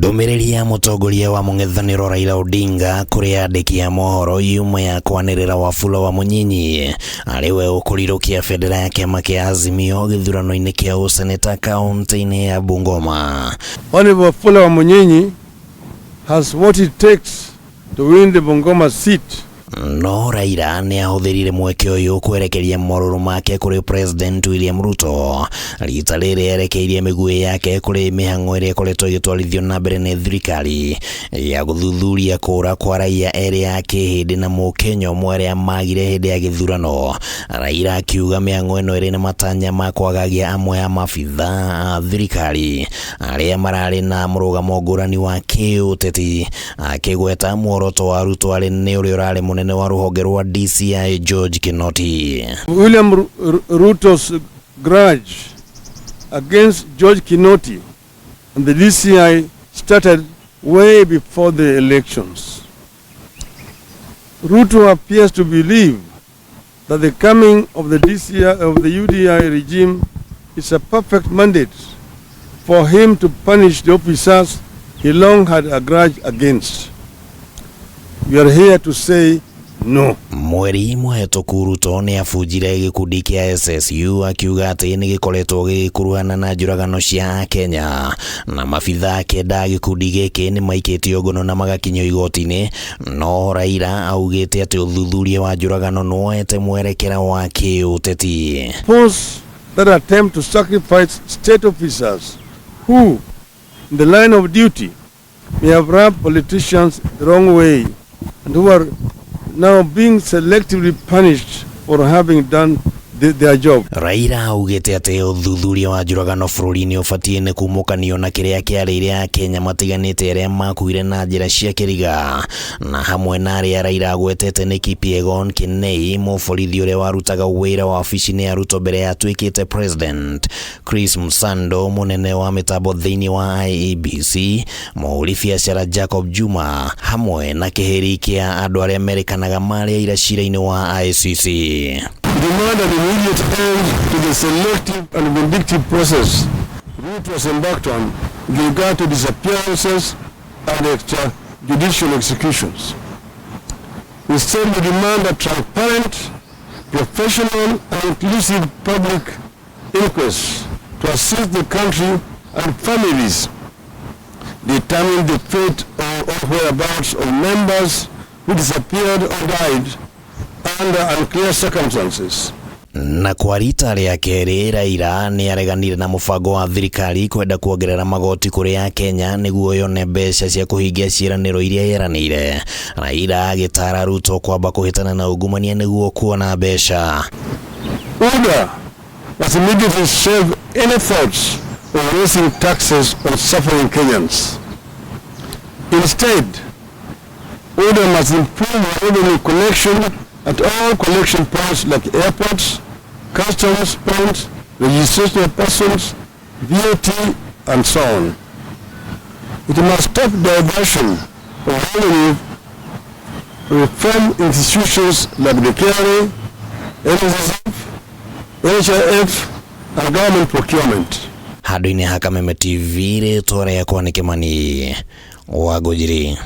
Ndũmĩrĩri ya Mutongoria wa mung'ethaniro Raila Odinga kuri andĩki a mohoro yuma ya kwanĩrĩra Wafula wa Munyinyi ariwe ũkũrirũkia bendera ya kĩama kĩa Azimio gĩthurano-inĩ kĩa ũseneta kaunti-inĩ ya Bungoma. Honorable Wafula wa Munyinyi has what it takes to win the Bungoma seat. No Raila ni ahũthĩrire mweke ũyũ kwerekeria morũrũ make kuri President William Ruto. Rita rĩrĩ erekeirie mĩguĩ yake kuri mĩhang'o ĩrĩa ĩkoretwo ĩgĩtwarithio na mbere nĩ thirikari ya gũthuthuria kũra kwa raia erĩ a kĩhĩndĩ na mũkenya ũmwe arĩa magire hĩndĩ ya gĩthurano. Raila akiuga mĩhang'o ĩno ĩrĩ na matanya ma kwagagia amwe a mabithaa a thirikari arĩa mararĩ na mũrũgamo ngũrani wa kiuteti, akĩgweta muoroto wa Ruto arĩ nĩ ũrĩa ũrarĩ munene wa ruhonge rwa DCI George Kinoti. William Ruto's grudge against George Kinoti and the DCI started way before the elections. Ruto appears to believe that the coming of the DCI of the UDI regime is a perfect mandate for him to punish the officers he long had a grudge against. We are here to say no. Mweri mũhetũku Ruto ni abunjire gĩkundi kĩa SSU akiuga atĩ nĩ gĩkoretwo gĩkuruhana na njũragano cia Kenya na mabithaa kenda gĩkundi gĩkĩ nĩ maikĩtio ngono na magakinyio igoti-inĩ. No Raila augite atĩ ũthuthuria wa njũragano nĩwoete mwerekera wa kiuteti. Suppose that attempt to sacrifice state officers who in the line of duty may have rubbed politicians the wrong way and who are now being selectively punished for having done their job. Raila augite atĩ ũthuthuria wa njũragano bũrũri-inĩ ũbatiĩ nĩ kumukanio na kĩrĩa kĩarĩire a Kenya matiganĩte arĩa makuire na njĩra cia kĩriga, na hamwe na arĩa Raila agwetete nĩ Kipyegon Kinei, mũborithi ũrĩa warutaga wĩra wa ofici-inĩ ya Ruto mbere ya atuĩkĩte president, Chris Msando, munene wa mitambo thĩinĩ wa IEBC, mũhũri biacara Jacob Juma, hamwe na kĩhĩri kĩa andũ arĩa merekanaga marĩ ira cira-inĩ wa ICC. Demand an immediate end to the selective and vindictive process Ruto was embarked on with regard to disappearances and extrajudicial executions. Instead, we demand a transparent, professional, and inclusive public inquest to assist the country and families determine the fate or whereabouts of members who disappeared or died under unclear circumstances. Na kwa rita rĩa kerĩ Raila nĩ areganire na mũbango wa thirikari kwenda kuongerera magoti kũrĩ a Kenya nĩguo yone mbeca cia kũhingia ciĩranĩro iria yeranĩire. Raila agĩtara Ruto kwamba kũhĩtana na ungumania nĩguo kuona mbeca. Order must immediately save any thoughts of raising taxes on suffering Kenyans. Instead, order must improve revenue collection at all collection points like airports, customs points, registration of persons, VAT, and so on. It must stop diversion of revenue, reform institutions like the KRA, NHIF, and government procurement. Handũ-inĩ ha Kameme TV rĩtwa rĩakwa nĩ Kimani wa Gũnjiri.